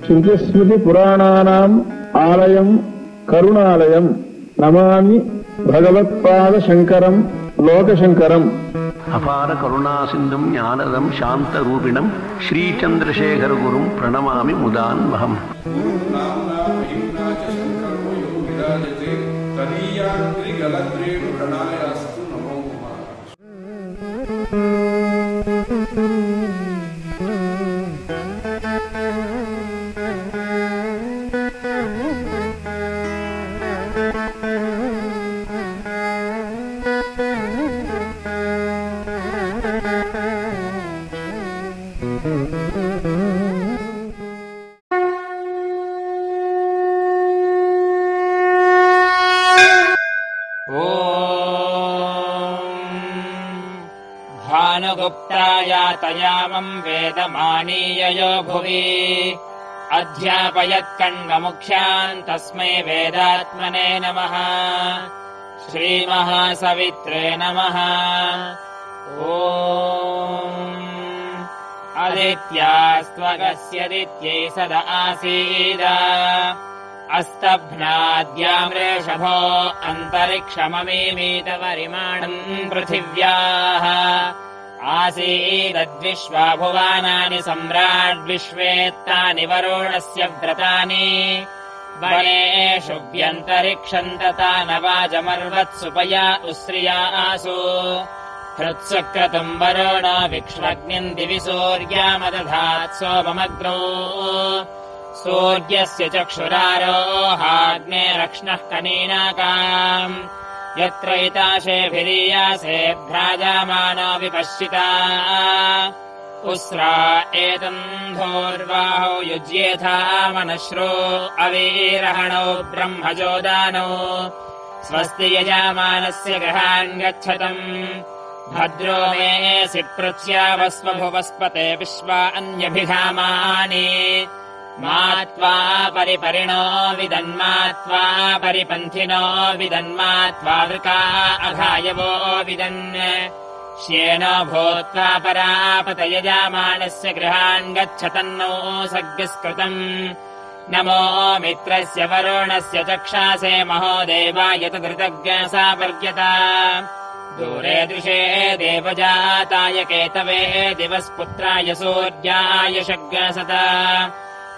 ಶ್ರುತಿಸ್ಮೃತಿ ಪುರಾಣಾನಾಂ ಆಲಯಂ ಕರುಣಾಲಯಂ ನಮಾಮಿ ಭಗವತ್ಪಾದ ಶಂಕರಂ ಲೋಕಶಂಕರಂ. ಅಪಾರ ಕರುಣಾ ಸಿಂಧುಂ ಜ್ಞಾನದಂ ಶಾಂತರೂಪಿಣಂ ಶ್ರೀಚಂದ್ರಶೇಖರ ಗುರುಂ ಪ್ರಣಮಾಮಿ ಮುದಾನ್ವಹಂ. भानुगुप्तायातयामम् वेदमानीययो भुवि अध्यापयत्कण्वमुख्यान् तस्मै वेदात्मने नमः. श्रीमहासवित्रे नमः. ॐ अदित्यास्त्वगस्यदित्यै सद आसीद अस्तभ्नाद्यामृषभो अन्तरिक्षममीमीतपरिमाणम् पृथिव्याः आसीदद्विश्वा भुवानानि सम्राड्विश्वेत्तानि वरुणस्य व्रतानि वनेषु व्यन्तरिक्षम् तथा न वाजमर्वत्सुपया उश्रिया आसु हृत्सु क्रतुम् वरुणो विक्ष्वग्निम् दिवि सूर्यामदधात् सोममग्रौ सूर्यस्य चक्षुरारोहाग्ने रक्ष्णः कनीनाकाम् यत्र इताशेभिरीयासे भ्राजामानो विपश्चिता उस्रा एतन्धोर्वाहौ युज्येथा मनश्रो अवीरहणौ ब्रह्मजोदानौ स्वस्ति यजामानस्य गृहान् गच्छतम् भद्रो मेऽसि पृथ्व्यावस्वभुवस्पते विश्वा अन्यभिधामानि मा त्वा परिपरिणो विदन्मा त्वा परिपन्थिनो विदन्मा त्वा वृका अघायवो विदन् श्येनो भूत्वा परापतयजामानस्य गृहान् गच्छतन्नो सग्स्कृतम् नमो मित्रस्य वरुणस्य चक्षासे महो देवाय तदृतज्ञसा पर्यता दूरे दृशे देवजाताय केतवे दिवस्पुत्राय सूर्याय शग्सत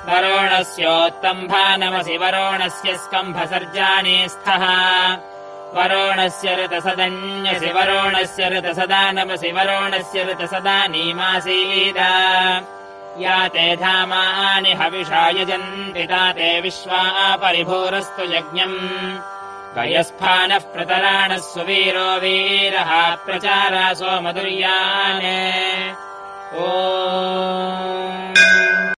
वरुणस्योत्तम्भा नमसि वरुणस्य स्कम्भसर्जानि स्थः वरुणस्य ऋतसदन्यसि वरुणस्य ऋतसदा नमसि वरुणस्य ऋतसदा नीमासीद या ते धामानि हविषा यजन्ति ता ते विश्वा परिभूरस्तु यज्ञम् वयस्फानः प्रतराणः सुवीरो वीरः प्रचारा सोमदुर्याने। ओ